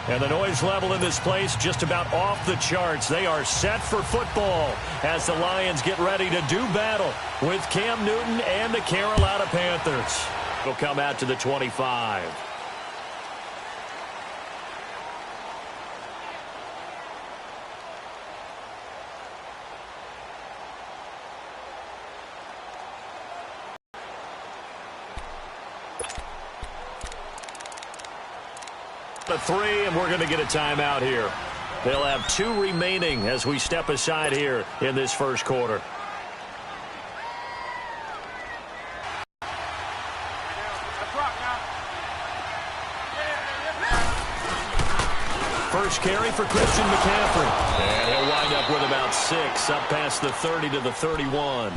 And the noise level in this place just about off the charts. They are set for football as the Lions get ready to do battle with Cam Newton and the Carolina Panthers. Will come out to the 25. The 3, and we're going to get a timeout here. They'll have 2 remaining as we step aside here in this first quarter. First carry for Christian McCaffrey. And he'll wind up with about 6, up past the 30 to the 31.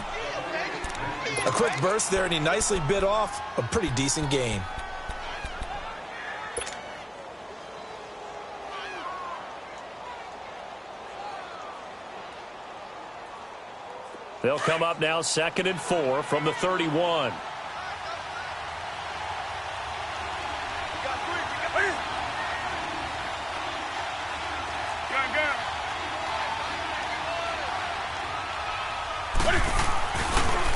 A quick burst there, and he nicely bit off a pretty decent gain. They'll come up now 2nd and 4 from the 31.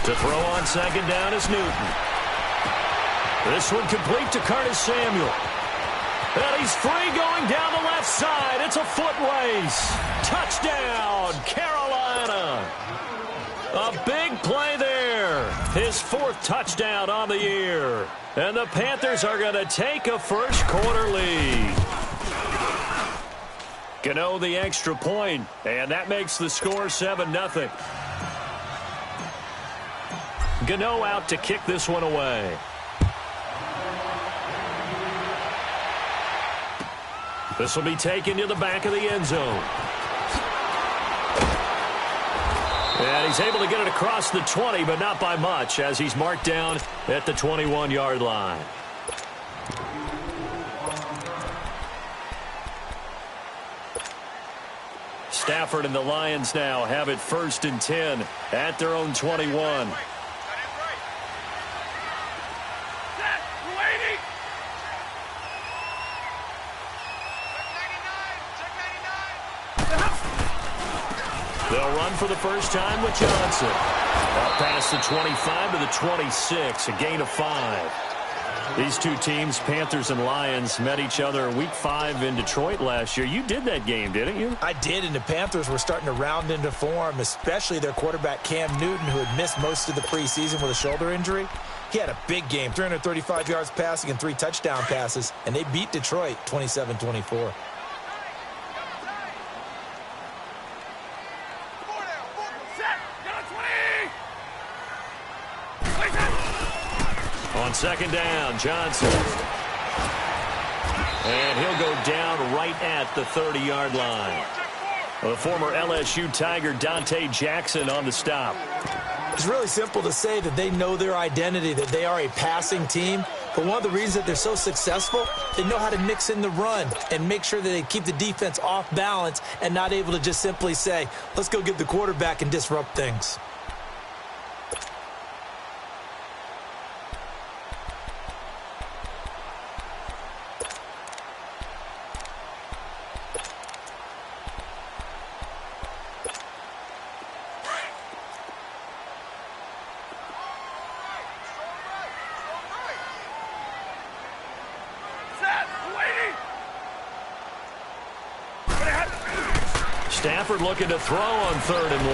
To throw on 2nd down is Newton. This one complete to Curtis Samuel. And he's free going down the left side. It's a foot race. Touchdown, Carolina. A big play there. His 4th touchdown on the year. And the Panthers are going to take a first quarter lead. Gano the extra point, and that makes the score 7-0. Gano out to kick this one away. This will be taken to the back of the end zone. And he's able to get it across the 20, but not by much, as he's marked down at the 21-yard line. Stafford and the Lions now have it 1st and 10 at their own 21. They'll run for the first time with Johnson. Up past the 25 to the 26, a gain of 5. These two teams, Panthers and Lions, met each other Week 5 in Detroit last year. You did that game, didn't you? I did, and the Panthers were starting to round into form, especially their quarterback Cam Newton, who had missed most of the preseason with a shoulder injury. He had a big game, 335 yards passing and 3 touchdown passes, and they beat Detroit 27-24. On 2nd down, Johnson. And he'll go down right at the 30-yard line. The former LSU Tiger Dante Jackson on the stop. It's really simple to say that they know their identity, that they are a passing team. But one of the reasons that they're so successful, they know how to mix in the run and make sure that they keep the defense off balance and not able to just simply say, let's go get the quarterback and disrupt things. Stafford looking to throw on 3rd and 1.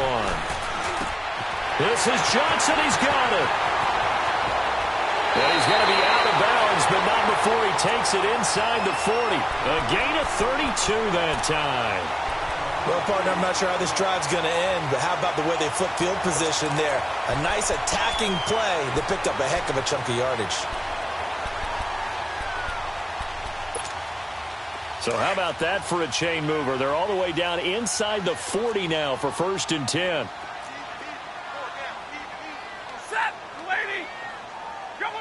This is Johnson. He's got it. And he's going to be out of bounds, but not before he takes it inside the 40. A gain of 32 that time. Well, partner, I'm not sure how this drive's going to end, but how about the way they flip field position there? A nice attacking play that picked up a heck of a chunk of yardage. So how about that for a chain mover? They're all the way down inside the 40 now for 1st and 10. Set, lady. Set.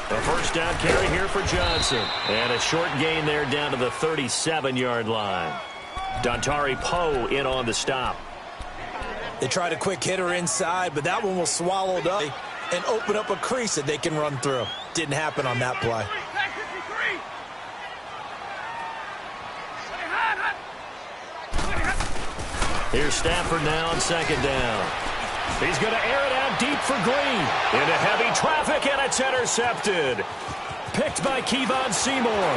A first down carry here for Johnson. And a short gain there down to the 37-yard line. Dontari Poe in on the stop. They tried a quick hitter inside, but that one was swallowed up and opened up a crease that they can run through. Didn't happen on that play. Here's Stafford now on second down. He's going to air it out deep for Green. Into heavy traffic, and it's intercepted. Picked by Kevon Seymour.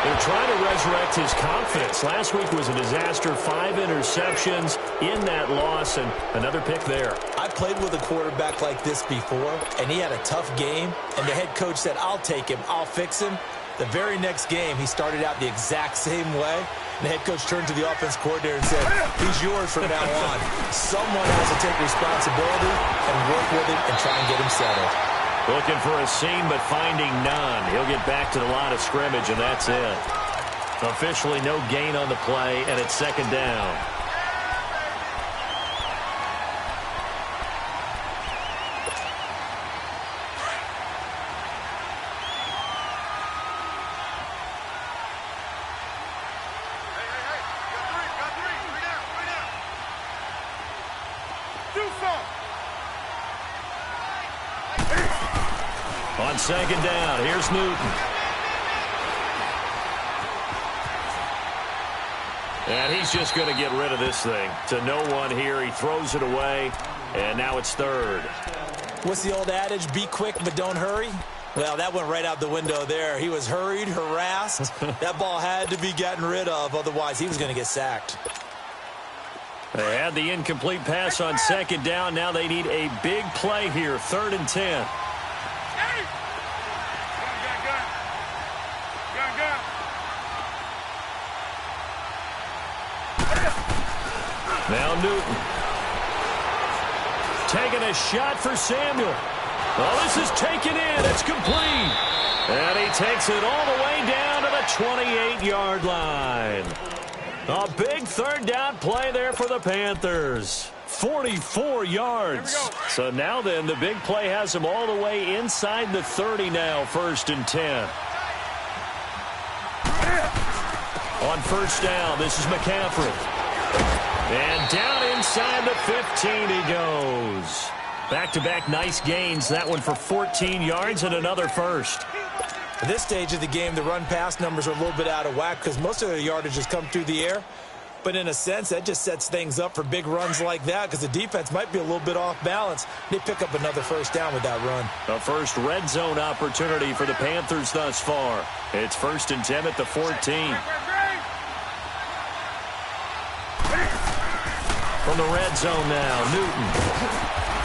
They're trying to resurrect his confidence. Last week was a disaster. 5 interceptions in that loss, and another pick there. I played with a quarterback like this before, and he had a tough game, and the head coach said, I'll take him, I'll fix him. The very next game, he started out the exact same way. And the head coach turned to the offense coordinator and said, he's yours from now on. Someone has to take responsibility and work with him and try and get him settled. Looking for a seam, but finding none. He'll get back to the line of scrimmage, and that's it. Officially no gain on the play, and it's second down. On second down, here's Newton. And he's just going to get rid of this thing. To no one here, he throws it away, and now it's third. What's the old adage, be quick but don't hurry? Well, that went right out the window there. He was hurried, harassed. That ball had to be gotten rid of, otherwise he was going to get sacked. They had the incomplete pass on second down. Now they need a big play here, 3rd and 10. Now Newton. Taking a shot for Samuel. Oh, this is taken in. It's complete. And he takes it all the way down to the 28-yard line. A big 3rd down play there for the Panthers. 44 yards. So now then, the big play has them all the way inside the 30 now, 1st and 10. On 1st down, this is McCaffrey. And down inside the 15 he goes. Back-to-back nice gains. That one for 14 yards and another first. At this stage of the game, the run-pass numbers are a little bit out of whack because most of their yardage has come through the air. But in a sense, that just sets things up for big runs like that because the defense might be a little bit off balance. They pick up another 1st down with that run. The first red zone opportunity for the Panthers thus far. It's 1st and 10 at the 14. From the red zone now, Newton.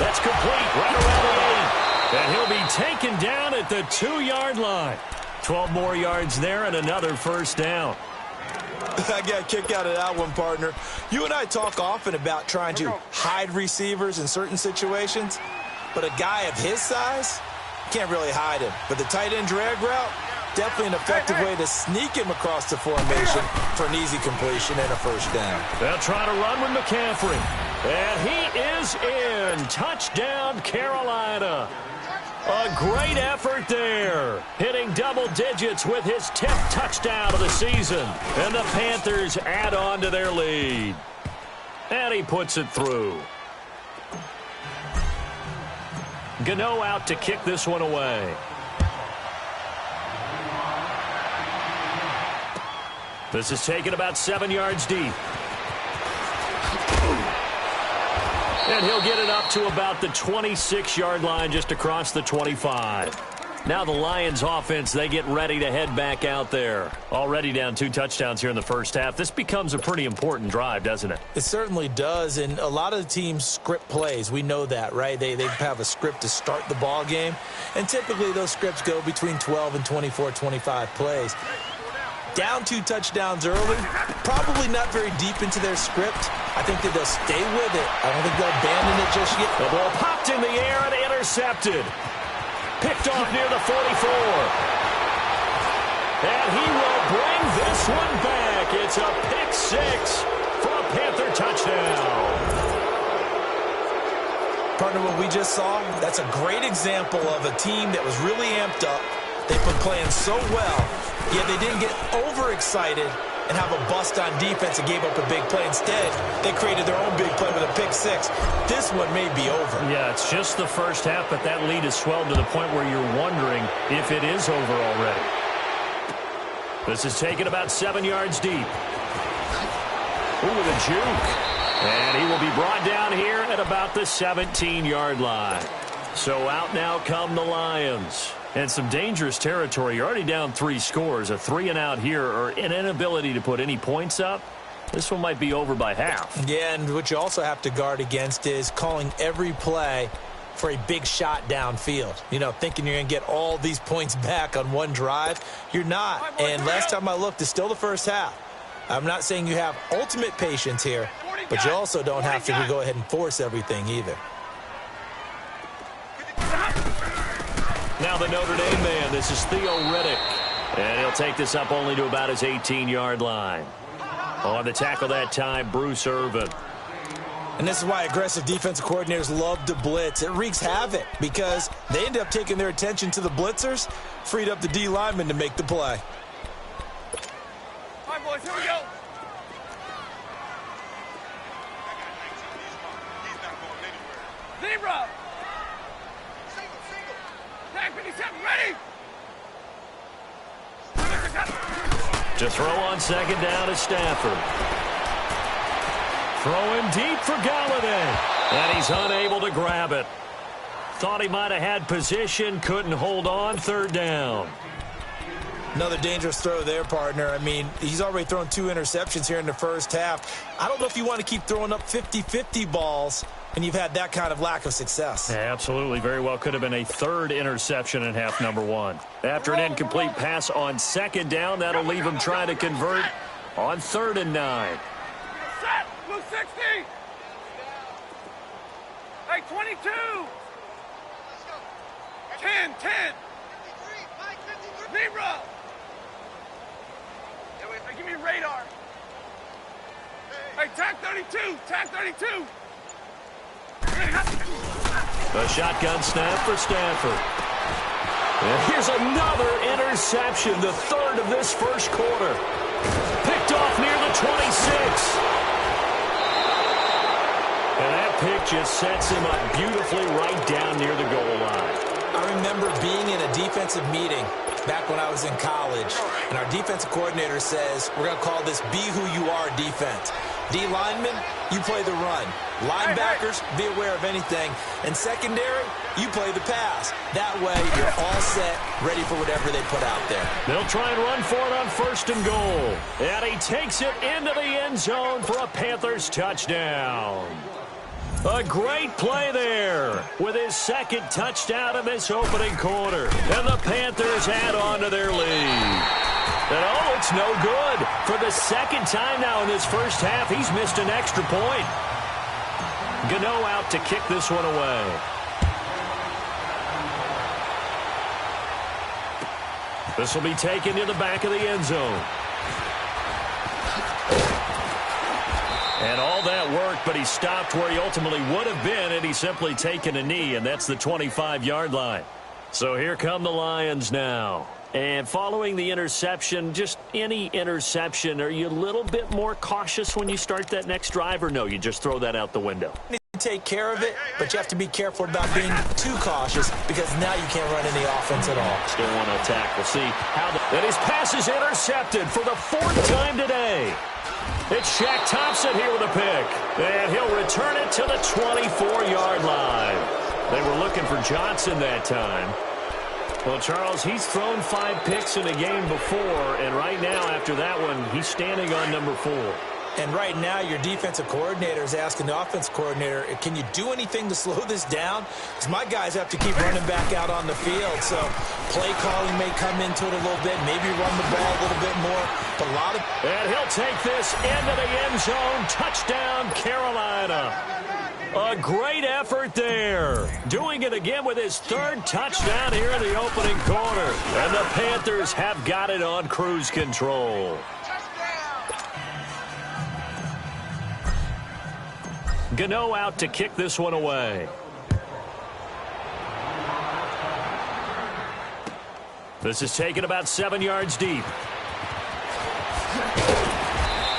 That's complete right around the 8. And he'll be taken down at the 2-yard line. 12 more yards there and another 1st down. I got a kick out of that one, partner. You and I talk often about trying to hide receivers in certain situations, but a guy of his size can't really hide him. But the tight end drag route, definitely an effective way to sneak him across the formation for an easy completion and a 1st down. They'll try to run with McCaffrey. And he is in. Touchdown, Carolina. A great effort there. Hitting double digits with his 10th touchdown of the season. And the Panthers add on to their lead. And he puts it through. Gano out to kick this one away. This is taken about 7 yards deep. And he'll get it up to about the 26-yard line, just across the 25. Now the Lions offense, they get ready to head back out there. Already down 2 touchdowns here in the first half. This becomes a pretty important drive, doesn't it? It certainly does, and a lot of the teams script plays. We know that, right? They have a script to start the ball game, and typically those scripts go between 12 and 24, 25 plays. Down 2 touchdowns early, probably not very deep into their script. I think that they'll stay with it. I don't think they'll abandon it just yet. The ball popped in the air and intercepted. Picked off near the 44. And he will bring this one back. It's a pick 6 for a Panther touchdown. Partner, what we just saw, that's a great example of a team that was really amped up. They've been playing so well, yet they didn't get overexcited and have a bust on defense and gave up a big play. Instead, they created their own big play with a pick 6. This one may be over. Yeah, it's just the first half, but that lead has swelled to the point where you're wondering if it is over already. This is taken about 7 yards deep. Ooh, with a juke. And he will be brought down here at about the 17-yard line. So out now come the Lions. And some dangerous territory. You're already down 3 scores. A 3-and-out here, or an inability to put any points up. This one might be over by half. Yeah, and what you also have to guard against is calling every play for a big shot downfield. You know, thinking you're going to get all these points back on one drive. You're not. And last time I looked, it's still the first half. I'm not saying you have ultimate patience here, but you also don't have to go ahead and force everything either. Now the Notre Dame man, this is Theo Riddick. And he'll take this up only to about his 18-yard line. On the tackle that time, Bruce Irvin. And this is why aggressive defensive coordinators love to blitz. It wreaks havoc because they end up taking their attention to the blitzers, freed up the D lineman to make the play. All right, boys, here we go. Zebra. Tag 57, ready. To throw on second down is Stafford. Throw him deep for Galladay. And he's unable to grab it. Thought he might have had position, couldn't hold on, third down. Another dangerous throw there, partner. I mean, he's already thrown 2 interceptions here in the first half. I don't know if you want to keep throwing up 50-50 balls when you've had that kind of lack of success. Yeah, absolutely. Very well could have been a 3rd interception in half number 1. After an incomplete pass on second down, that'll leave him trying to convert on 3rd and 9. Set, blue 60. Hey, 22. 10. Zebra. Hey, give me radar. Hey, tag 32. A shotgun snap for Stafford. And here's another interception, the 3rd of this first quarter. Picked off near the 26. And that pick just sets him up beautifully right down near the goal line. I remember being in a defensive meeting back when I was in college, and our defensive coordinator says, we're going to call this be who you are defense. D linemen, you play the run. Linebackers, be aware of anything. And secondary, you play the pass. That way, you're all set, ready for whatever they put out there. They'll try and run for it on 1st and goal. And he takes it into the end zone for a Panthers touchdown. A great play there with his 2nd touchdown of this opening quarter. And the Panthers add on to their lead. And oh, it's no good. For the 2nd time now in this first half, he's missed an extra point. Gano out to kick this one away. This will be taken to the back of the end zone. And all that worked, but he stopped where he ultimately would have been, and he's simply taken a knee, and that's the 25-yard line. So here come the Lions now. And following the interception, just any interception, are you a little bit more cautious when you start that next drive, or no, you just throw that out the window? You take care of it, but you have to be careful about being too cautious because now you can't run any offense at all. Still want to attack. We'll see how and his pass is intercepted for the 4th time today. It's Shaq Thompson here with a pick, and he'll return it to the 24-yard line. They were looking for Johnson that time. Well, Charles, he's thrown 5 picks in a game before, and right now after that one, he's standing on number 4. And right now, your defensive coordinator is asking the offensive coordinator, can you do anything to slow this down? Because my guys have to keep running back out on the field. So play calling may come into it a little bit, maybe run the ball a little bit more. But a lot of... And he'll take this into the end zone. Touchdown, Carolina. A great effort there. Doing it again with his 3rd touchdown here in the opening quarter. And the Panthers have got it on cruise control. Gano out to kick this one away. This is taken about 7 yards deep.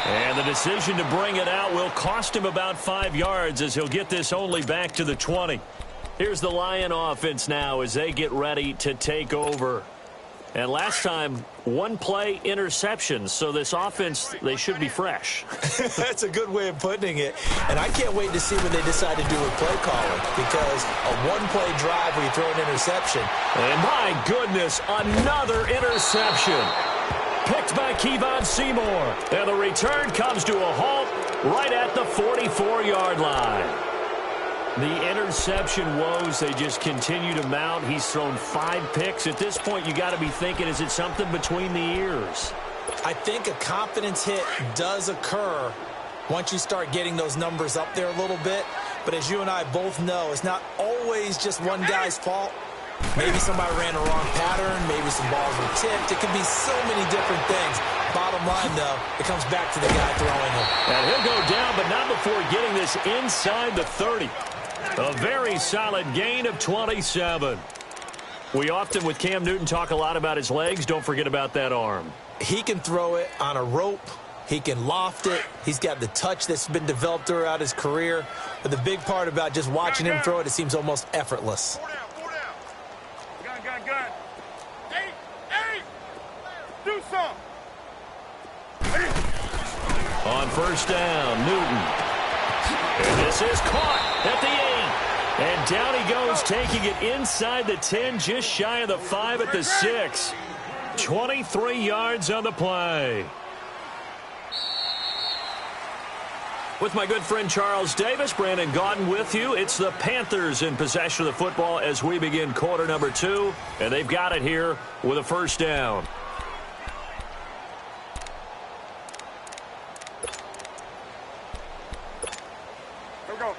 And the decision to bring it out will cost him about 5 yards as he'll get this only back to the 20. Here's the Lion offense now as they get ready to take over. And last time, one play interception. So this offense, they should be fresh. That's a good way of putting it. And I can't wait to see what they decide to do with play calling, because a one-play drive where you throw an interception. And my goodness, another interception. Picked by Kevon Seymour. And the return comes to a halt right at the 44-yard line. The interception woes, they just continue to mount. He's thrown 5 picks. At this point, you got to be thinking, is it something between the ears? I think a confidence hit does occur once you start getting those numbers up there a little bit. But as you and I both know, it's not always just one guy's fault. Maybe somebody ran a wrong pattern. Maybe some balls were tipped. It could be so many different things. Bottom line, though, it comes back to the guy throwing them. And he'll go down, but not before getting this inside the 30. A very solid gain of 27. We often, with Cam Newton, talk a lot about his legs. Don't forget about that arm. He can throw it on a rope. He can loft it. He's got the touch that's been developed throughout his career. But the big part about just watching him throw it, it seems almost effortless. Gun. Hey! Do some. On first down, Newton. And this is caught at the 8. And down he goes, taking it inside the 10, just shy of the 5 at the 6. 23 yards on the play. With my good friend Charles Davis, Brandon Gaudin with you. It's the Panthers in possession of the football as we begin quarter number 2. And they've got it here with a first down. Here we go.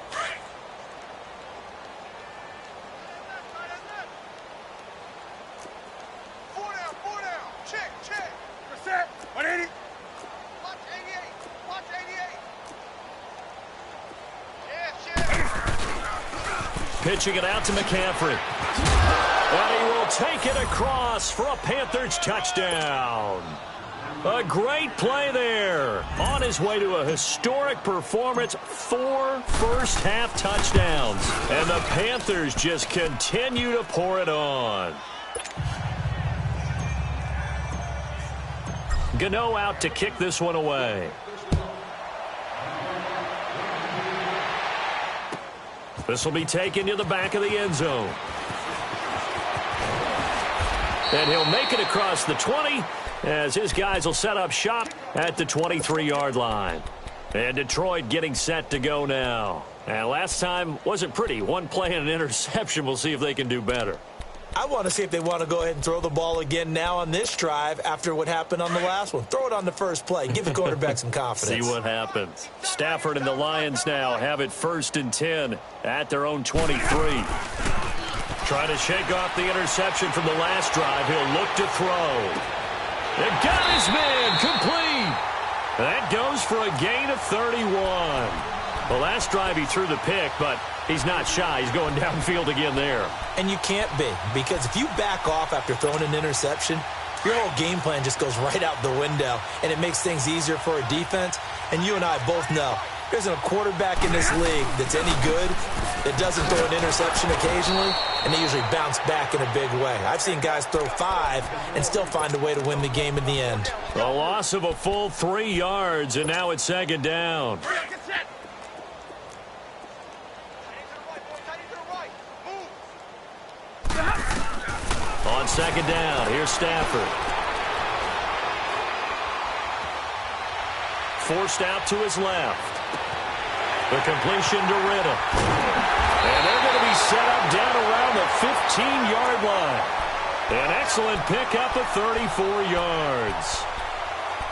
Four down. Check. Reset. 180. Watch 88. Pitching it out to McCaffrey. And he will take it across for a Panthers touchdown. A great play there. On his way to a historic performance, 4 first-half touchdowns. And the Panthers just continue to pour it on. Gano out to kick this one away. This will be taken to the back of the end zone. And he'll make it across the 20 as his guys will set up shop at the 23-yard line. And Detroit getting set to go now. And last time wasn't pretty. One play and an interception. We'll see if they can do better. I want to see if they want to go ahead and throw the ball again now on this drive after what happened on the last one. Throw it on the first play. Give the quarterback some confidence. See what happens. Stafford and the Lions now have it 1st and 10 at their own 23. Trying to shake off the interception from the last drive. He'll look to throw. It got his man complete. That goes for a gain of 31. The last drive he threw the pick, but he's not shy. He's going downfield again there. And you can't be, because if you back off after throwing an interception, your whole game plan just goes right out the window, and it makes things easier for a defense. And you and I both know there isn't a quarterback in this league that's any good that doesn't throw an interception occasionally, and they usually bounce back in a big way. I've seen guys throw 5 and still find a way to win the game in the end. A loss of a full 3 yards, and now it's 2nd down. On 2nd down, here's Stafford. Forced out to his left. The completion to Ritter. And they're going to be set up down around the 15-yard line. An excellent pickup of 34 yards.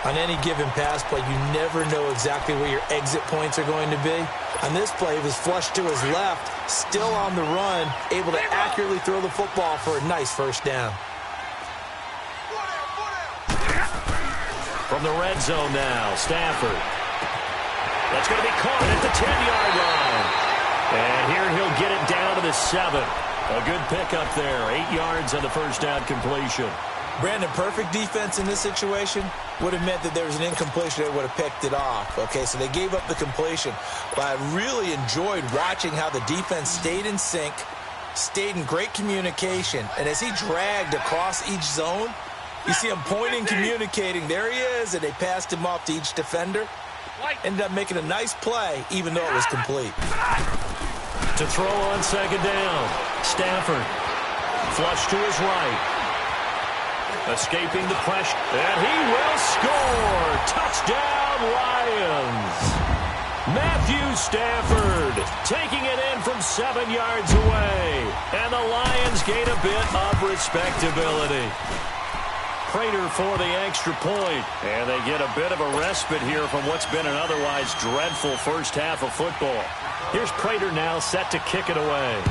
On any given pass play, you never know exactly where your exit points are going to be. On this play, he was flushed to his left, still on the run, able to accurately throw the football for a nice first down. From the red zone now, Stafford. That's going to be caught at the 10-yard line. And here he'll get it down to the 7. A good pickup there. 8 yards on the first down completion. Brandon, perfect defense in this situation would have meant that there was an incompletion. They would have picked it off. Okay, so they gave up the completion. But I really enjoyed watching how the defense stayed in sync, stayed in great communication. And as he dragged across each zone, You see him pointing, communicating. There he is, and they passed him off to each defender. Ended up making a nice play, even though it was complete. To throw on second down. Stafford. Flush to his right. Escaping the pressure. And he will score. Touchdown, Lions. Matthew Stafford taking it in from 7 yards away. And the Lions gain a bit of respectability. Prater for the extra point. And they get a bit of a respite here from what's been an otherwise dreadful first half of football. Here's Prater now set to kick it away.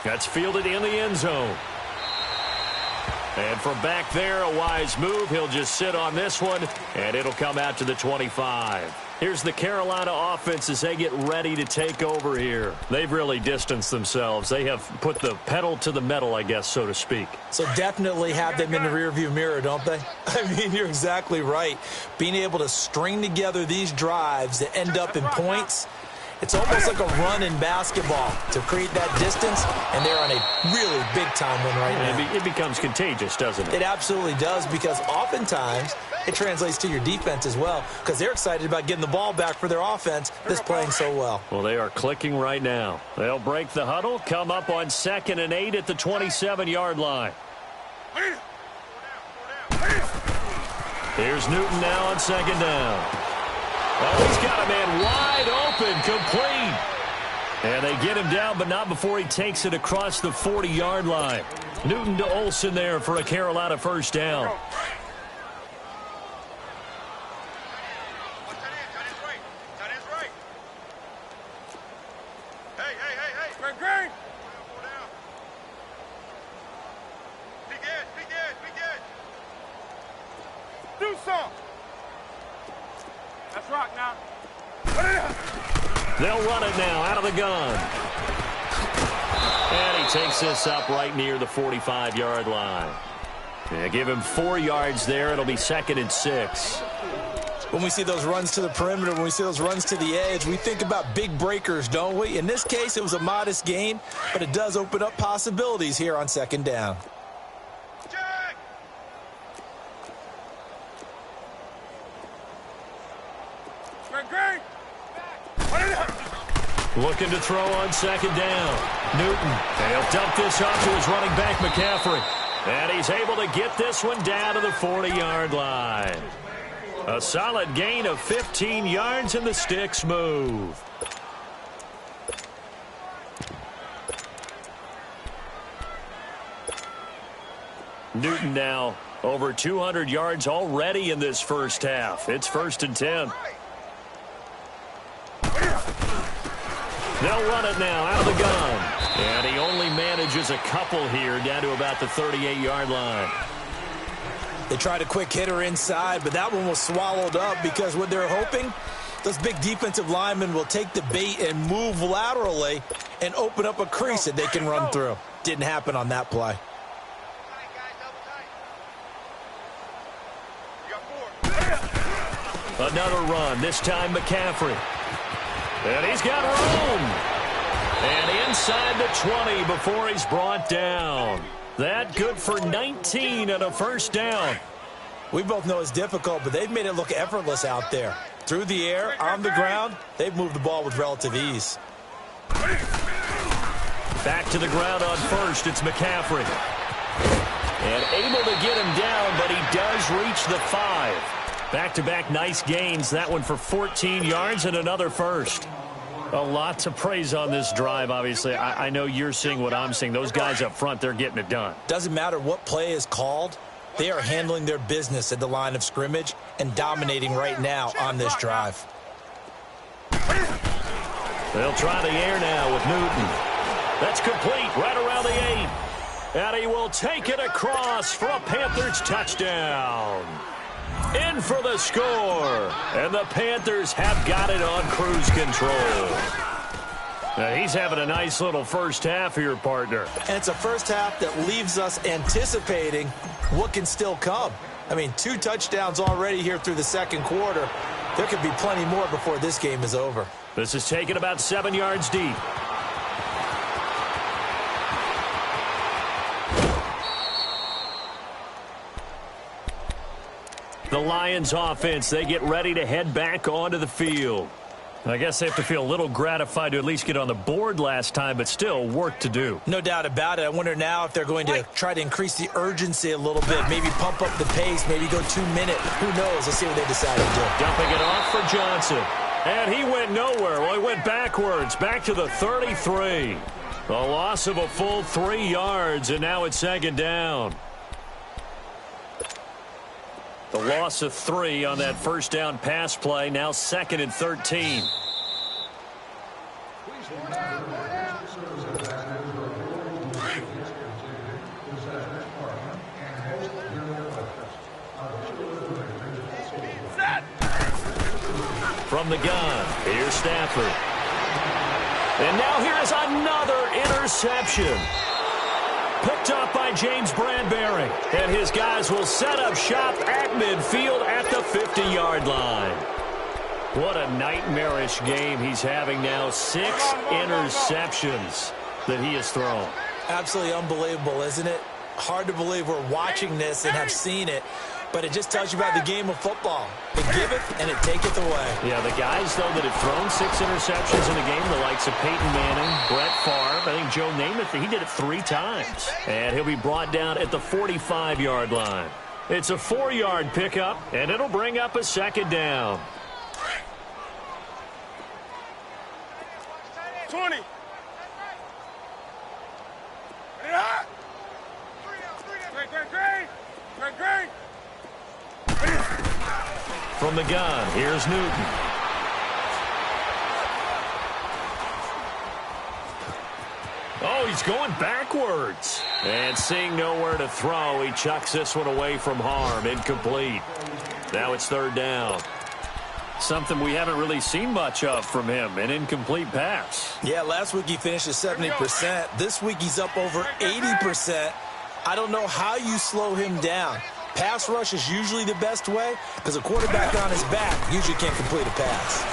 That's fielded in the end zone. And from back there, a wise move. He'll just sit on this one, and it'll come out to the 25. Here's the Carolina offense as they get ready to take over here. They've really distanced themselves. They have put the pedal to the metal, I guess, so to speak. So definitely have them in the rearview mirror, don't they? I mean, you're exactly right. Being able to string together these drives that end up in points, it's almost like a run in basketball to create that distance, and they're on a really big-time win right now. It becomes contagious, doesn't it? It absolutely does, because oftentimes it translates to your defense as well, because they're excited about getting the ball back for their offense that's playing so well. Well, they are clicking right now. They'll break the huddle, come up on 2nd and 8 at the 27-yard line. Here's Newton now on 2nd down. Oh, he's got a man wide open, complete. And they get him down, but not before he takes it across the 40-yard line. Newton to Olsen there for a Carolina first down. Do something. That's rock now. They'll run it now out of the gun. And he takes this up right near the 45-yard line. Yeah, give him 4 yards there. It'll be 2nd and 6. When we see those runs to the perimeter, when we see those runs to the edge, we think about big breakers, don't we? In this case, it was a modest gain, but it does open up possibilities here on 2nd down. Looking to throw on 2nd down. Newton. They'll dump this off to his running back, McCaffrey. And he's able to get this one down to the 40-yard line. A solid gain of 15 yards, and the sticks move. Newton now over 200 yards already in this first half. It's 1st and 10. They'll run it now out of the gun. And he only manages a couple here down to about the 38-yard line. They tried a quick hitter inside, but that one was swallowed up because what they're hoping, those big defensive linemen will take the bait and move laterally and open up a crease that they can run through. Didn't happen on that play. Another run, this time McCaffrey. And he's got room. And inside the 20 before he's brought down. That good for 19 and a first down. We both know it's difficult, but they've made it look effortless out there. Through the air, on the ground, they've moved the ball with relative ease. Back to the ground on first, it's McCaffrey. And able to get him down, but he does reach the 5. Back-to-back nice gains. That one for 14 yards and another first. A lot to praise on this drive, obviously. I know you're seeing what I'm seeing. Those guys up front, they're getting it done. Doesn't matter what play is called. They are handling their business at the line of scrimmage and dominating right now on this drive. They'll try the air now with Newton. That's complete right around the 8. And he will take it across for a Panthers touchdown. In for the score. And the Panthers have got it on cruise control. Now he's having a nice little first half here, partner. And it's a first half that leaves us anticipating what can still come. I mean, 2 touchdowns already here through the second quarter. There could be plenty more before this game is over. This is taken about 7 yards deep. The Lions offense, they get ready to head back onto the field. I guess they have to feel a little gratified to at least get on the board last time, but still work to do. No doubt about it. I wonder now if they're going to try to increase the urgency a little bit, maybe pump up the pace, maybe go 2 minute. Who knows? Let's see what they decide to do. Dumping it off for Johnson. And he went nowhere. Well, he went backwards, back to the 33. A loss of a full 3 yards, and now it's second down. The loss of 3 on that first down pass play. Now 2nd and 13. From the gun, here's Stafford. And now here's another interception. Picked up by James Bradbury. And his guys will set up shop at midfield at the 50-yard line. What a nightmarish game he's having now. 6 interceptions that he has thrown. Absolutely unbelievable, isn't it? Hard to believe we're watching this and have seen it. But it just tells you about the game of football. It giveth and it taketh away. Yeah, the guys, though, that have thrown 6 interceptions in a game, the likes of Peyton Manning, Brett Favre, I think Joe Namath, he did it 3 times. And he'll be brought down at the 45-yard line. It's a 4-yard pickup, and it'll bring up a second down. 20. Great. From the gun, here's Newton. Oh, he's going backwards. And seeing nowhere to throw, he chucks this one away from harm. Incomplete. Now it's 3rd down. Something we haven't really seen much of from him, an incomplete pass. Yeah, last week he finished at 70%. This week he's up over 80%. I don't know how you slow him down. Pass rush is usually the best way because a quarterback on his back usually can't complete a pass.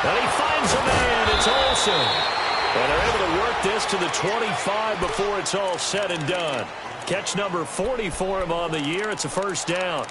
And he finds a man. It's Olsen. And they're able to work this to the 25 before it's all said and done. Catch number 40 for him on the year. It's a first down.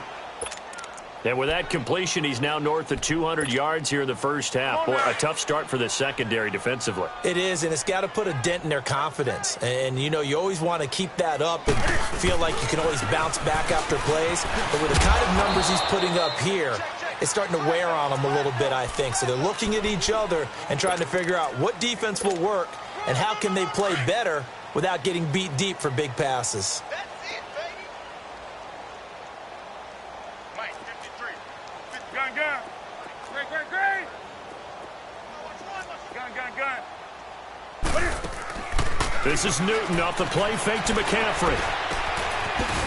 And with that completion, he's now north of 200 yards here in the first half. Boy, a tough start for the secondary defensively. It is, and it's got to put a dent in their confidence. And, you know, you always want to keep that up and feel like you can always bounce back after plays. But with the kind of numbers he's putting up here, it's starting to wear on them a little bit, I think. So they're looking at each other and trying to figure out what defense will work and how can they play better without getting beat deep for big passes. Gun. Great. Gun. This is Newton off the play fake to McCaffrey.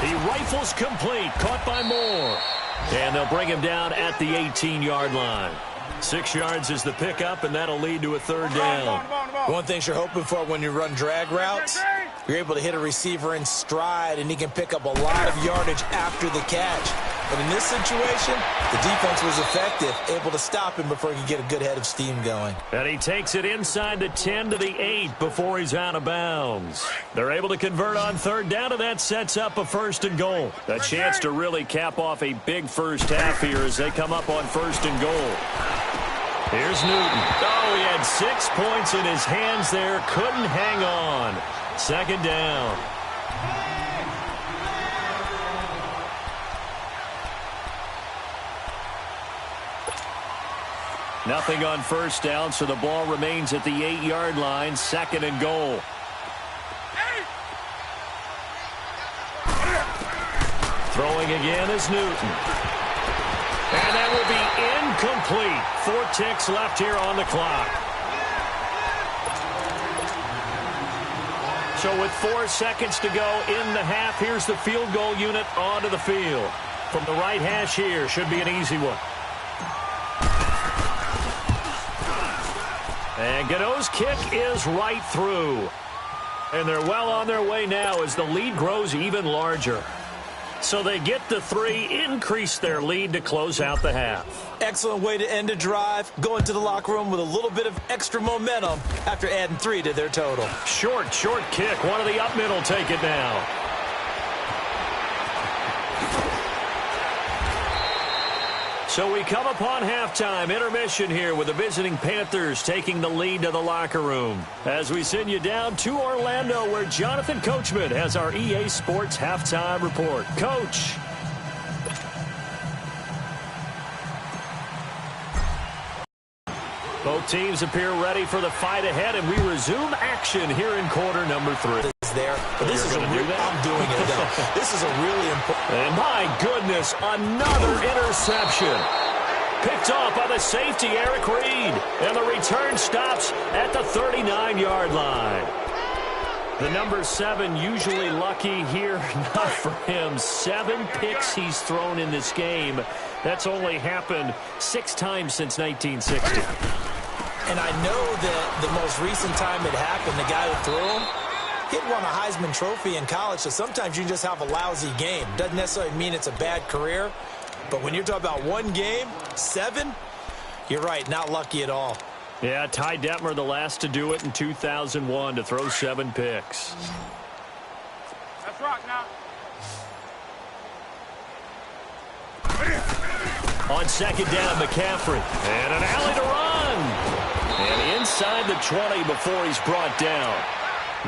He rifles complete, caught by Moore. And they'll bring him down at the 18-yard line. 6 yards is the pickup, and that'll lead to a 3rd down. One thing you're hoping for when you run drag routes, you're able to hit a receiver in stride, and he can pick up a lot of yardage after the catch. But in this situation, the defense was effective, able to stop him before he could get a good head of steam going. And he takes it inside the 10 to the 8 before he's out of bounds. They're able to convert on 3rd down, and that sets up a 1st and goal. A chance to really cap off a big first half here as they come up on 1st and goal. Here's Newton. Oh, he had 6 points in his hands there. Couldn't hang on. 2nd down. Nothing on 1st down, so the ball remains at the 8-yard line. 2nd and goal. Throwing again is Newton. And that will be incomplete. 4 ticks left here on the clock. So with 4 seconds to go in the half, here's the field goal unit onto the field. From the right hash here, should be an easy one. And Godot's kick is right through. And they're well on their way now as the lead grows even larger. So they get the 3, increase their lead to close out the half. Excellent way to end a drive. Go into the locker room with a little bit of extra momentum after adding 3 to their total. Short kick. One of the up middle take it now. So we come upon halftime, intermission here with the visiting Panthers taking the lead to the locker room. As we send you down to Orlando, where Jonathan Coachman has our EA Sports halftime report. Coach. Both teams appear ready for the fight ahead, and we resume action here in quarter number 3. But this is I'm doing it though. This is a really important. And my goodness, another interception. Picked off by the safety, Eric Reed. And the return stops at the 39-yard line. The number 7 usually lucky here. Not for him. 7 picks he's thrown in this game. That's only happened 6 times since 1960. And I know that the most recent time it happened, the guy who threw him, he'd won a Heisman Trophy in college, so sometimes you just have a lousy game. Doesn't necessarily mean it's a bad career, but when you're talking about one game, 7, you're right, not lucky at all. Yeah, Ty Detmer, the last to do it in 2001, to throw 7 picks. Let's rock now. On second down, McCaffrey. And an alley to run. And inside the 20 before he's brought down.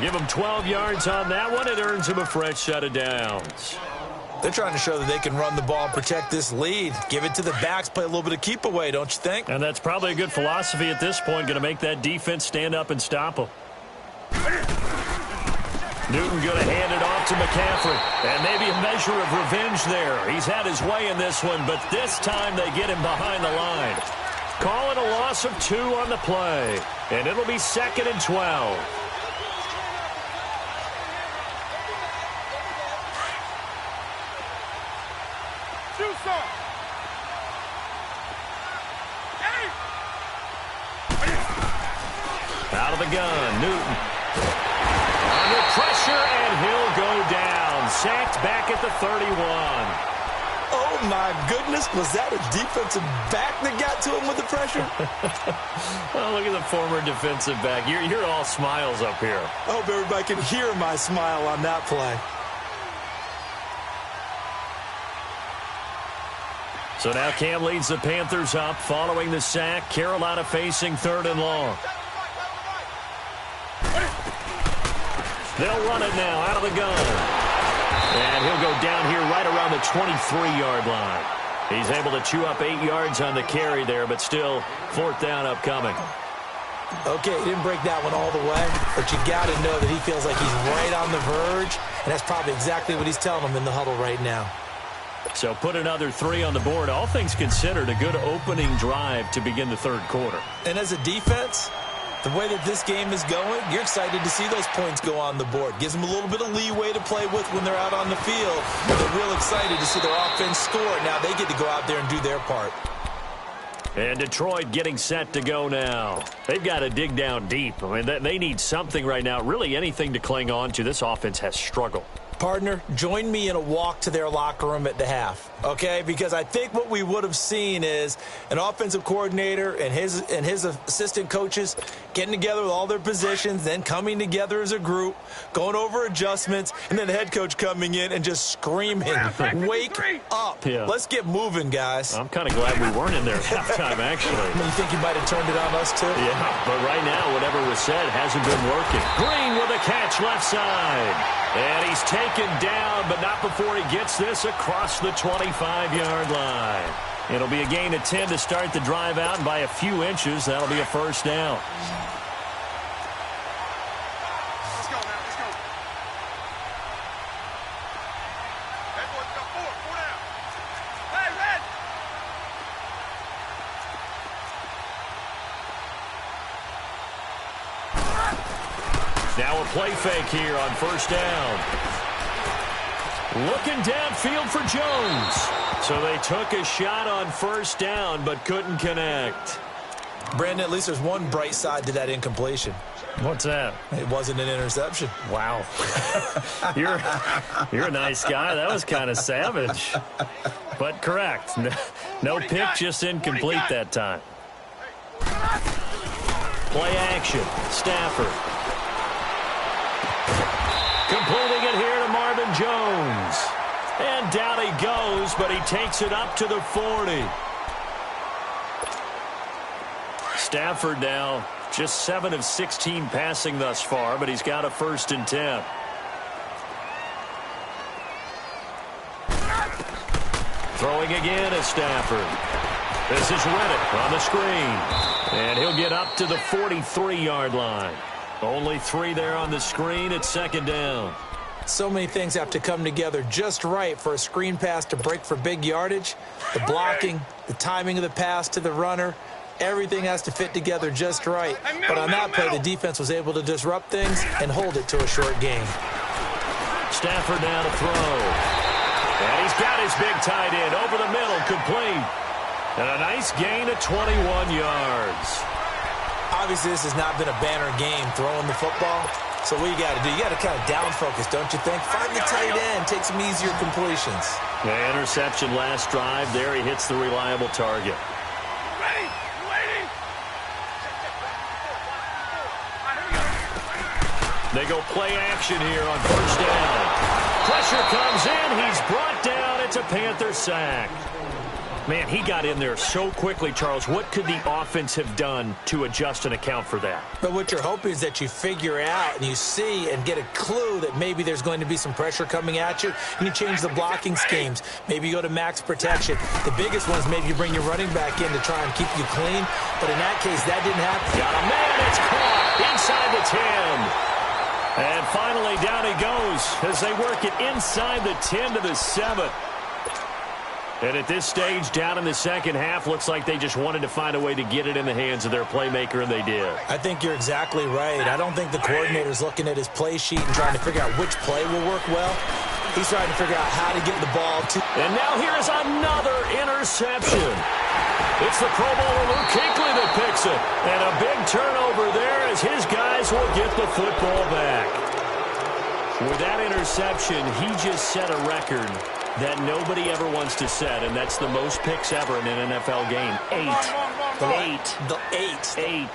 Give him 12 yards on that one. It earns him a fresh set of downs. They're trying to show that they can run the ball and protect this lead. Give it to the backs, play a little bit of keep away, don't you think? And that's probably a good philosophy at this point, going to make that defense stand up and stop them. Newton going to hand it off to McCaffrey. And maybe a measure of revenge there. He's had his way in this one, but this time they get him behind the line. Call it a loss of 2 on the play. And it'll be 2nd and 12. Out of the gun, Newton. Under pressure, and he'll go down. Sacked back at the 31. Oh, my goodness. Was that a defensive back that got to him with the pressure? Oh, look at the former defensive back. You're all smiles up here. I hope everybody can hear my smile on that play. So now Cam leads the Panthers up following the sack. Carolina facing 3rd and long. They'll run it now out of the gun. And he'll go down here right around the 23-yard line. He's able to chew up 8 yards on the carry there, but still 4th down upcoming. Okay, he didn't break that one all the way, but you got to know that he feels like he's right on the verge, and that's probably exactly what he's telling them in the huddle right now. So put another 3 on the board. All things considered, a good opening drive to begin the 3rd quarter. And as a defense, the way that this game is going, you're excited to see those points go on the board. Gives them a little bit of leeway to play with when they're out on the field. But they're real excited to see their offense score. Now they get to go out there and do their part. And Detroit getting set to go now. They've got to dig down deep. I mean, they need something right now, really anything to cling on to. This offense has struggled. Partner, join me in a walk to their locker room at the half, okay? Because I think what we would have seen is an offensive coordinator and his assistant coaches getting together with all their positions, then coming together as a group, going over adjustments, and then the head coach coming in and just screaming, wake up. Yeah. Let's get moving, guys. I'm kind of glad we weren't in there at halftime, actually. You think you might have turned it on us, too? Yeah, but right now, whatever was said hasn't been working. Green with a catch left side. And he's taken down, but not before he gets this across the 25-yard line. It'll be a gain of 10 to start the drive out, and by a few inches, that'll be a 1st down. Let's go now, let's go. Hey, boys, we got 4 down. Hey, red! Now a play fake here on 1st down. Looking downfield for Jones. So they took a shot on 1st down, but couldn't connect. Brandon, at least there's one bright side to that incompletion. What's that? It wasn't an interception. Wow. You're a nice guy. That was kind of savage. But correct. No pick, just incomplete that time. Play action. Stafford. Completing it here to Marvin Jones. And down he goes, but he takes it up to the 40. Stafford now just 7 of 16 passing thus far, but he's got a 1st and 10. Throwing again is Stafford. This is Reddick on the screen. And he'll get up to the 43-yard line. Only 3 there on the screen. It's 2nd down. So many things have to come together just right for a screen pass to break for big yardage. The blocking, the timing of the pass to the runner, everything has to fit together just right. But on that play, the defense was able to disrupt things and hold it to a short game. Stafford now to throw. And he's got his big tight end over the middle, complete. And a nice gain of 21 yards. Obviously, this has not been a banner game throwing the football. So what you got to do, you got to kind of down focus, don't you think? Find the tight end, take some easier completions. The interception last drive. There he hits the reliable target. They go play action here on 1st down. Pressure comes in. He's brought down. It's a Panther sack. Man, he got in there so quickly, Charles. What could the offense have done to adjust and account for that? But what you're hoping is that you figure out and you see and get a clue that maybe there's going to be some pressure coming at you, and you change the blocking schemes. Maybe you go to max protection. The biggest one is maybe you bring your running back in to try and keep you clean. But in that case, that didn't happen. Got a man. It's caught inside the 10. And finally, down he goes as they work it inside the 10 to the 7. And at this stage, down in the second half, looks like they just wanted to find a way to get it in the hands of their playmaker, and they did. I think you're exactly right. I don't think the coordinator's looking at his play sheet and trying to figure out which play will work well. He's trying to figure out how to get the ball to. And now here's another interception. It's the Pro Bowler Luke Kuechly that picks it. And a big turnover there as his guys will get the football back. With that interception, he just set a record that nobody ever wants to set, and that's the most picks ever in an NFL game. 8.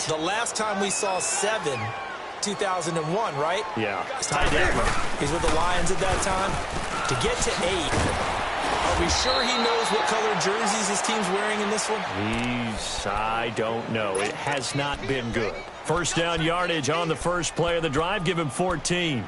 The last time we saw 7, 2001, right? Yeah. It's Ty Detmer. He's with the Lions at that time. To get to 8, are we sure he knows what color jerseys his team's wearing in this one? I don't know. It has not been good. 1st down yardage on the first play of the drive. Give him 14.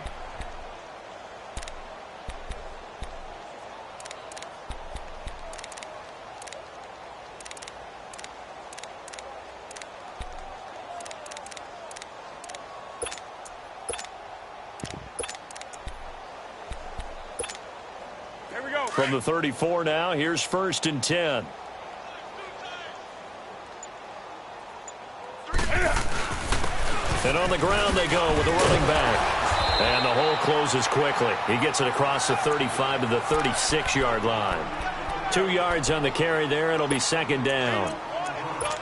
From the 34 now, here's 1st and 10. And on the ground they go with the running back. And the hole closes quickly. He gets it across the 35 to the 36-yard line. 2 yards on the carry there. It'll be 2nd down.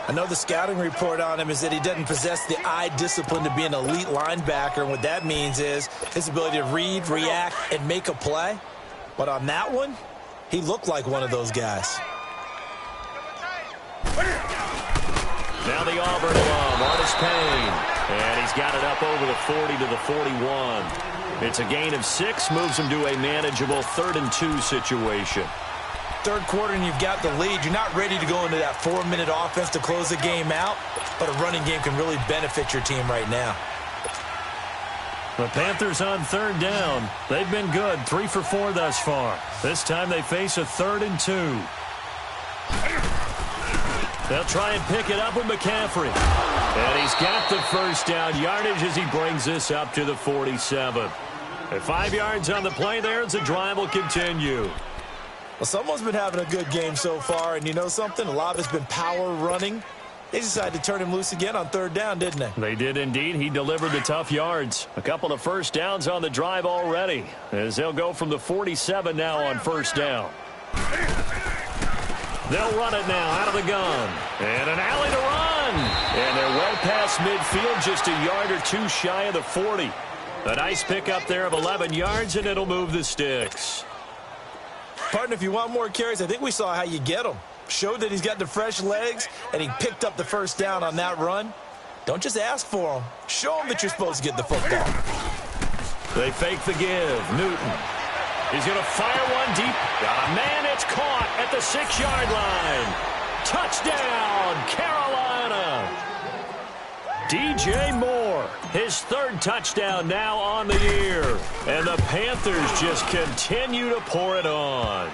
I know the scouting report on him is that he doesn't possess the eye discipline to be an elite linebacker. And what that means is his ability to read, react, and make a play. But on that one, he looked like one of those guys. Now the Auburn alum, Artis Payne. And he's got it up over the 40 to the 41. It's a gain of 6, moves him to a manageable 3rd and 2 situation. Third quarter and you've got the lead. You're not ready to go into that 4-minute offense to close the game out, but a running game can really benefit your team right now. The Panthers on 3rd down. They've been good, 3 for 4 thus far. This time they face a 3rd and 2. They'll try and pick it up with McCaffrey. And he's got the 1st down yardage as he brings this up to the 47. At 5 yards on the play there as the drive will continue. Well, someone's been having a good game so far, and you know something? A lot of it's been power running. They decided to turn him loose again on 3rd down, didn't they? They did indeed. He delivered the tough yards. A couple of 1st downs on the drive already, as they'll go from the 47 now on 1st down. They'll run it now out of the gun. And an alley to run. And they're well past midfield, just a yard or 2 shy of the 40. A nice pickup there of 11 yards, and it'll move the sticks. Partner, if you want more carries, I think we saw how you get them. Showed that he's got the fresh legs, and he picked up the 1st down on that run. Don't just ask for them. Show them that you're supposed to get the football. They fake the give. Newton. He's going to fire one deep. Got a man. It's caught at the 6-yard line. Touchdown, Carolina. DJ Moore, his third touchdown now on the year. And the Panthers just continue to pour it on.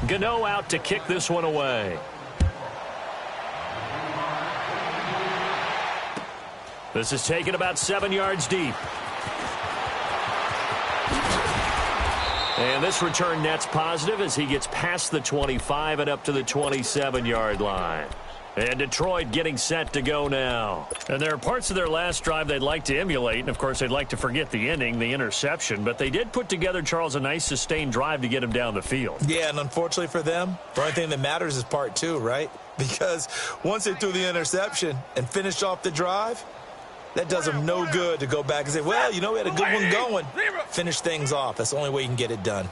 Gano out to kick this one away. This is taken about 7 yards deep. And this return net's positive as he gets past the 25 and up to the 27-yard line. And Detroit getting set to go now. And there are parts of their last drive they'd like to emulate. And, of course, they'd like to forget the ending, the interception. But they did put together, Charles, a nice sustained drive to get him down the field. Yeah, and unfortunately for them, the only thing that matters is part two, right? Because once they threw the interception and finished off the drive, that does them no good to go back and say, well, you know, we had a good one going. Finish things off. That's the only way you can get it done.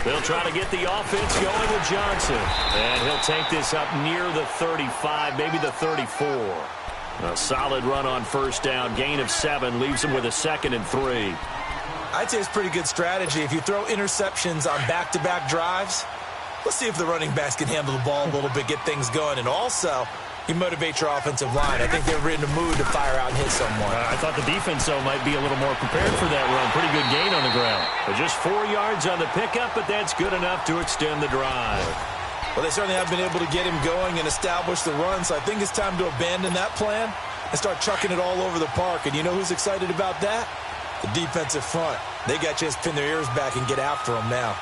They'll try to get the offense going with Johnson. And he'll take this up near the 35, maybe the 34. A solid run on first down. Gain of 7 leaves him with a 2nd and 3. I'd say it's pretty good strategy. If you throw interceptions on back-to-back drives, let's see if the running backs can handle the ball a little bit, get things going. And also, you motivate your offensive line. I think they're in the mood to fire out and hit someone. I thought the defense, though, might be a little more prepared for that run. Pretty good gain on the ground. But just 4 yards on the pickup, but that's good enough to extend the drive. Well, they certainly have been able to get him going and establish the run, so I think it's time to abandon that plan and start chucking it all over the park. And you know who's excited about that? The defensive front. They got a chance to pin their ears back and get after him now.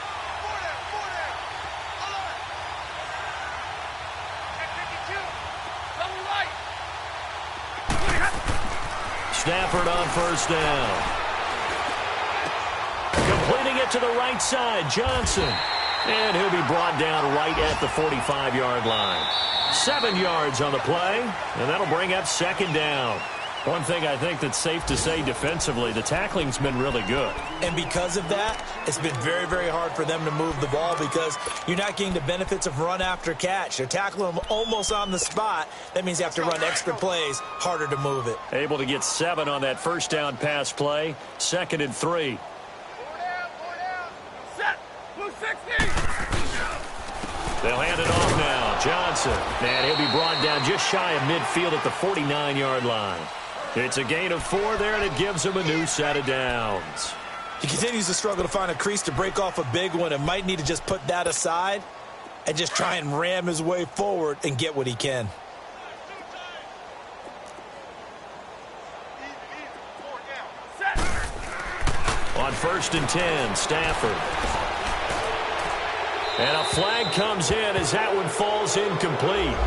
Stafford on first down. Completing it to the right side, Johnson. And he'll be brought down right at the 45-yard line. 7 yards on the play, and that'll bring up 2nd down. One thing I think that's safe to say defensively, the tackling's been really good. And because of that, it's been very, very hard for them to move the ball because you're not getting the benefits of run after catch. They're tackling them almost on the spot. That means you have to run extra plays, harder to move it. Able to get 7 on that first down pass play. 2nd and 3. 4 down. Set. Blue 60. They'll hand it off now. Johnson. And he'll be brought down just shy of midfield at the 49-yard line. It's a gain of 4 there, and it gives him a new set of downs. He continues to struggle to find a crease to break off a big one and might need to just put that aside and just try and ram his way forward and get what he can. On 1st and 10, Stafford. And a flag comes in as that one falls incomplete.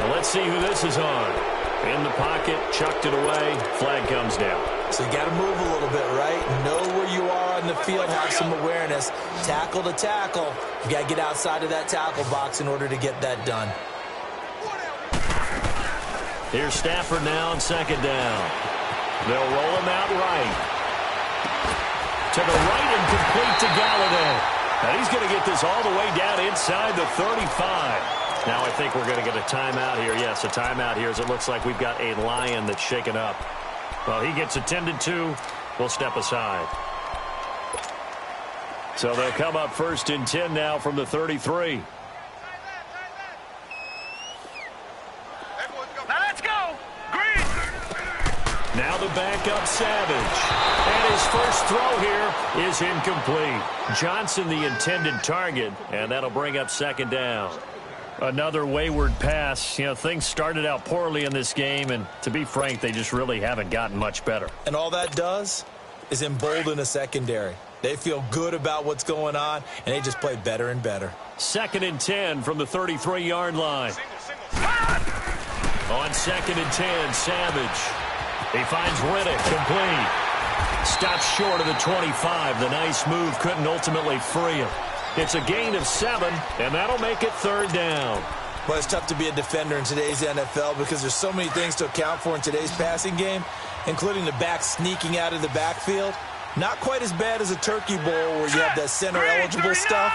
Now let's see who this is on. In the pocket, chucked it away, flag comes down. So you got to move a little bit, right? Know where you are on the field, have some awareness. Tackle to tackle. You got to get outside of that tackle box in order to get that done. Here's Stafford now on 2nd down. They'll roll him out right. To the right and complete to Galladay. Now he's going to get this all the way down inside the 35. Now I think we're going to get a timeout here. Yes, a timeout here as it looks like we've got a Lion that's shaken up. Well, he gets attended to. We'll step aside. So they'll come up 1st and 10 now from the 33. Now let's go. Green. Now the backup Savage. And his first throw here is incomplete. Johnson the intended target, and that'll bring up 2nd down. Another wayward pass. You know, things started out poorly in this game, and to be frank, they just really haven't gotten much better. And all that does is embolden a secondary. They feel good about what's going on, and they just play better and better. 2nd and 10 from the 33-yard line. On 2nd and 10, Savage. He finds Riddick, complete. Stops short of the 25. The nice move couldn't ultimately free him. It's a gain of 7, and that'll make it 3rd down. Well, it's tough to be a defender in today's NFL because there's so many things to account for in today's passing game, including the back sneaking out of the backfield. Not quite as bad as a turkey bowl where you have that center-eligible stuff,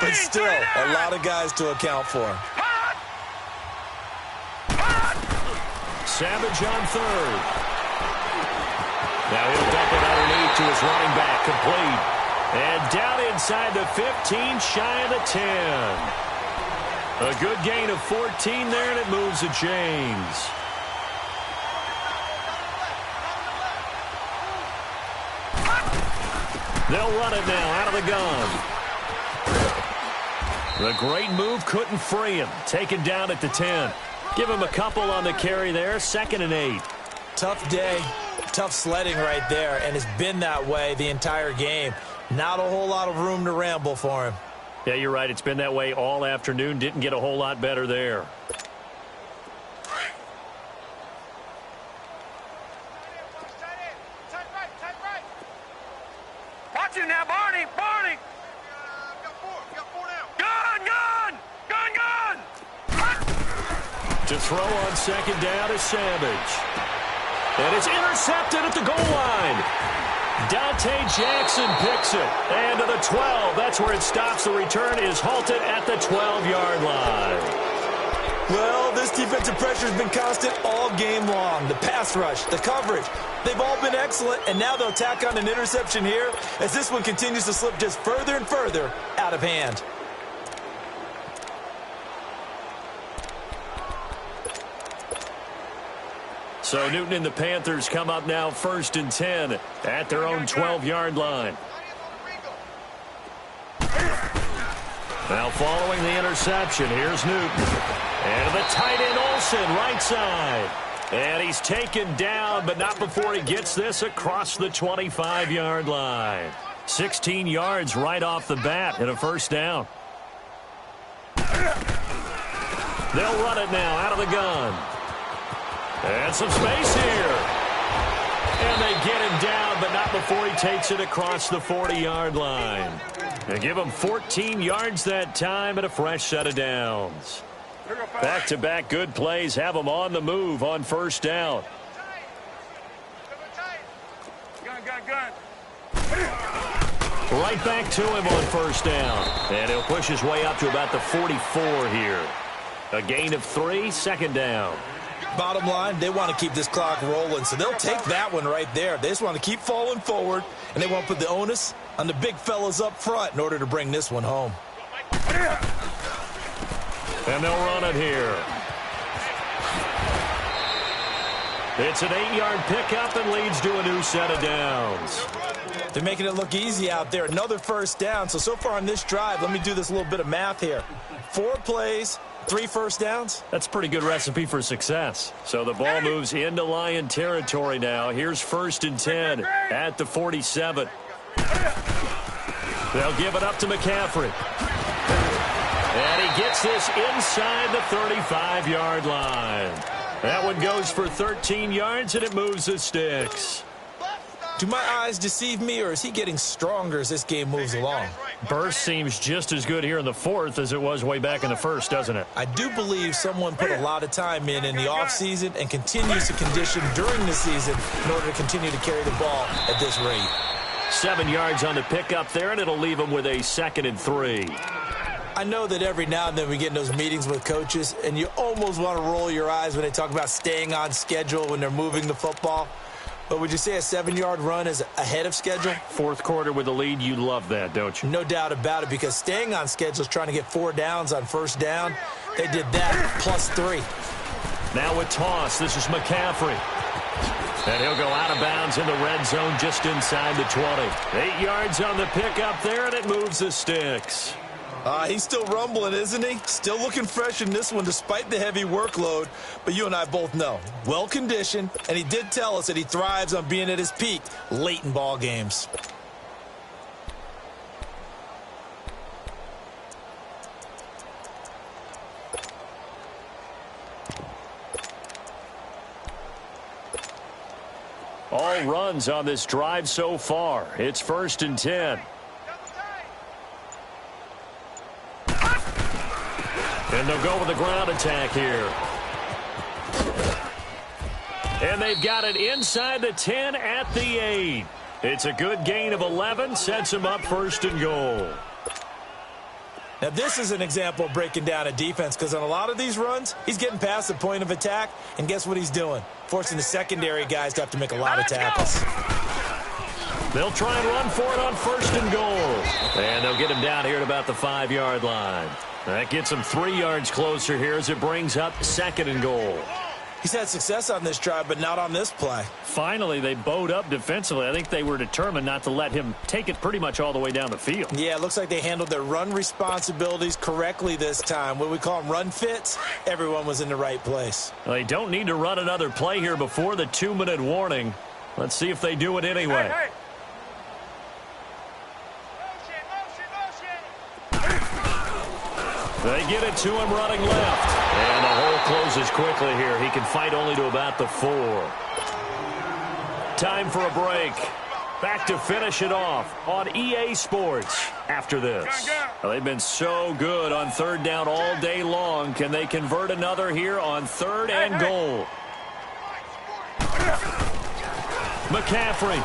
but still a lot of guys to account for. Savage on 3rd. Now he'll dump it underneath to his running back, complete. And down inside the 15, shy of the 10. A good gain of 14 there, and it moves the chains. They'll run it now out of the gun. The great move couldn't free him. Taken down at the 10. Give him a couple on the carry there. 2nd and 8. Tough day, tough sledding right there, and it's been that way the entire game. Not a whole lot of room to ramble for him. Yeah, you're right. It's been that way all afternoon. Didn't get a whole lot better there. Watch it now, Barney! Barney! Got four now. Gun! To throw on 2nd down is Savage. And it's intercepted at the goal line. Dante Jackson picks it. And to the 12. That's where it stops. The return is halted at the 12-yard line. Well, this defensive pressure has been constant all game long. The pass rush, the coverage, they've all been excellent, and now they'll tack on an interception here as this one continues to slip just further and further out of hand. So Newton and the Panthers come up now 1st and 10 at their own 12-yard line. Now following the interception, here's Newton. And the tight end Olsen, right side. And he's taken down, but not before he gets this across the 25-yard line. 16 yards right off the bat and a 1st down. They'll run it now out of the gun. And some space here. And they get him down, but not before he takes it across the 40-yard line. They give him 14 yards that time and a fresh set of downs. Back-to-back good plays have them on the move on 1st down. Gun. Right back to him on 1st down. And he'll push his way up to about the 44 here. A gain of 3, 2nd down. Bottom line, they want to keep this clock rolling, so they'll take that one right there. They just want to keep falling forward, and they want to put the onus on the big fellas up front in order to bring this one home. And they'll run it here. It's an 8-yard pickup and leads to a new set of downs. They're making it look easy out there. Another 1st down. So far on this drive, let me do this little bit of math here. 4 plays, 3 1st downs. That's a pretty good recipe for success. So the ball moves into Lion territory now. Here's 1st and 10 at the 47. They'll give it up to McCaffrey. And he gets this inside the 35-yard line. That one goes for 13 yards, and it moves the sticks. Do my eyes deceive me, or is he getting stronger as this game moves along? Burst seems just as good here in the 4th as it was way back in the 1st, doesn't it? I do believe someone put a lot of time in the offseason and continues to condition during the season in order to continue to carry the ball at this rate. 7 yards on the pickup there, and it'll leave him with a 2nd and 3. I know that every now and then we get in those meetings with coaches, and you almost want to roll your eyes when they talk about staying on schedule when they're moving the football. But would you say a 7-yard run is ahead of schedule? 4th quarter with the lead, you love that, don't you? No doubt about it, because staying on schedule is trying to get 4 downs on 1st down. They did that plus 3. Now with toss, this is McCaffrey. And he'll go out of bounds in the red zone just inside the 20. 8 yards on the pickup there, and it moves the sticks. He's still rumbling, isn't he? Still looking fresh in this one despite the heavy workload. But you and I both know, well-conditioned, and he did tell us that he thrives on being at his peak late in ball games. All runs on this drive so far. It's 1st and 10. And they'll go with the ground attack here. And they've got it inside the 10 at the 8. It's a good gain of 11, sets them up 1st and goal. Now, this is an example of breaking down a defense, because on a lot of these runs, he's getting past the point of attack, and guess what he's doing? Forcing the secondary guys to have to make a lot of tackles. They'll try and run for it on 1st and goal. And they'll get him down here at about the 5-yard line. That gets him 3 yards closer here as it brings up 2nd and goal. He's had success on this drive, but not on this play. Finally, they bowed up defensively. I think they were determined not to let him take it pretty much all the way down the field. Yeah, it looks like they handled their run responsibilities correctly this time. What we call them run fits, everyone was in the right place. Well, they don't need to run another play here before the 2-minute warning. Let's see if they do it anyway. Hey, hey. They get it to him running left. And the hole closes quickly here. He can fight only to about the 4. Time for a break. Back to finish it off on EA Sports after this. Well, they've been so good on 3rd down all day long. Can they convert another here on 3rd and goal? McCaffrey.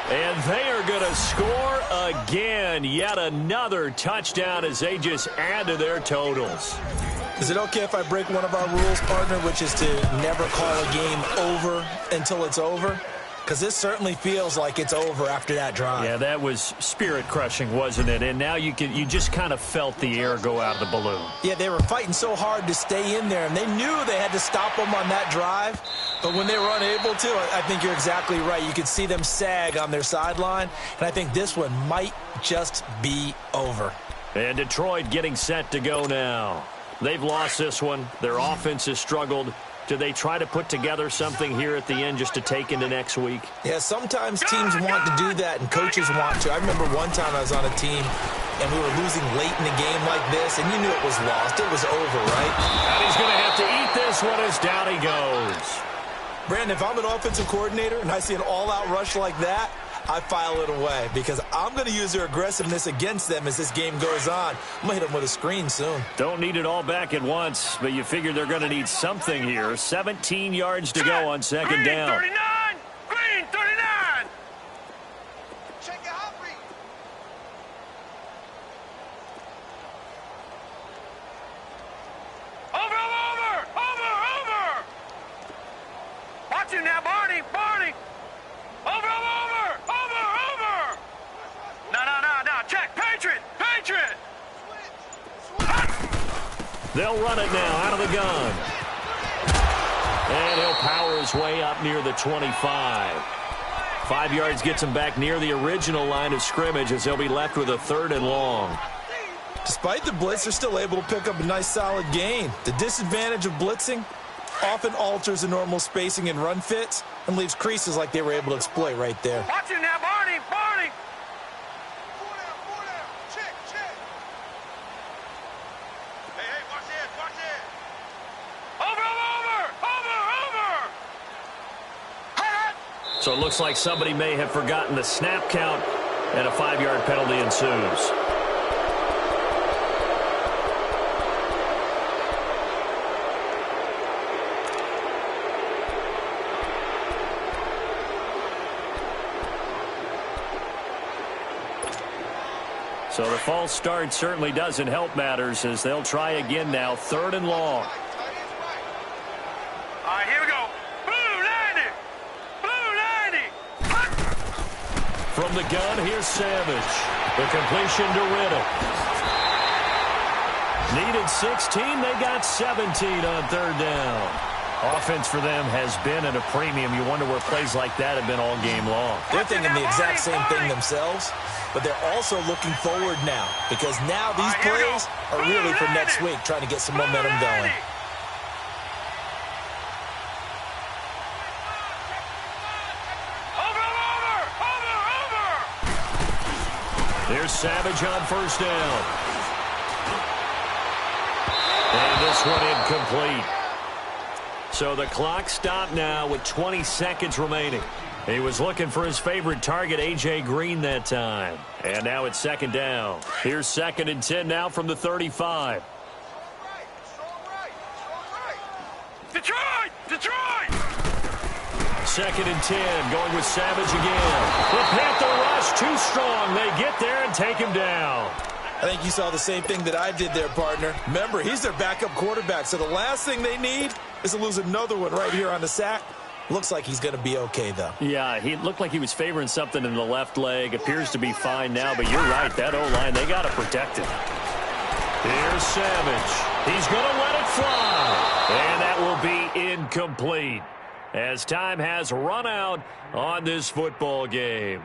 And they are going to score again. Yet another touchdown as they just add to their totals. Is it okay if I break one of our rules, partner, which is to never call a game over until it's over? Because this certainly feels like it's over after that drive. Yeah, that was spirit-crushing, wasn't it? And now you just kind of felt the air go out of the balloon. Yeah, they were fighting so hard to stay in there, and they knew they had to stop them on that drive. But when they were unable to, I think you're exactly right. You could see them sag on their sideline, and I think this one might just be over. And Detroit getting set to go now. They've lost this one. Their offense has struggled. Do they try to put together something here at the end just to take into next week? Yeah, sometimes teams want to do that and coaches want to. I remember one time I was on a team and we were losing late in the game like this, and you knew it was lost. It was over, right? And he's going to have to eat this one as down he goes. Brandon, if I'm an offensive coordinator and I see an all-out rush like that, I file it away because I'm going to use their aggressiveness against them as this game goes on. I'm going to hit them with a screen soon. Don't need it all back at once, but you figure they're going to need something here. 17 yards to go on 2nd down. 39! Green, 39! Check it out, Green. Over! Watch him now, Barney! Over! No, check! Patriot! They'll run it now out of the gun. And he'll power his way up near the 25. 5 yards gets him back near the original line of scrimmage as they'll be left with a 3rd and long. Despite the blitz, they're still able to pick up a nice solid gain. The disadvantage of blitzing often alters the normal spacing and run fits and leaves creases like they were able to exploit right there. Watch him now, Barney! 4 down. Check. Hey, watch it. Over! So it looks like somebody may have forgotten the snap count, and a 5-yard penalty ensues. So the false start certainly doesn't help matters as they'll try again now, 3rd and long. All right, here we go. Blue 90! From the gun, here's Savage. The completion to Riddle. Needed 16, they got 17 on 3rd down. Offense for them has been at a premium. You wonder where plays like that have been all game long. They're thinking the exact same thing themselves, but they're also looking forward now because now these plays are really for next week, trying to get some momentum going. Here's Savage on 1st down. And this one incomplete. So the clock stopped now with 20 seconds remaining. He was looking for his favorite target, A.J. Green, that time. And now it's 2nd down. Here's 2nd and 10 now from the 35. Detroit! 2nd and 10, going with Savage again. The Panther rush too strong. They get there and take him down. I think you saw the same thing that I did there, partner. Remember, he's their backup quarterback, so the last thing they need is to lose another one right here on the sack. Looks like he's going to be okay, though. Yeah, he looked like he was favoring something in the left leg. Appears to be fine now, but you're right. That O-line, they got to protect him. Here's Savage. He's going to let it fly. And that will be incomplete as time has run out on this football game.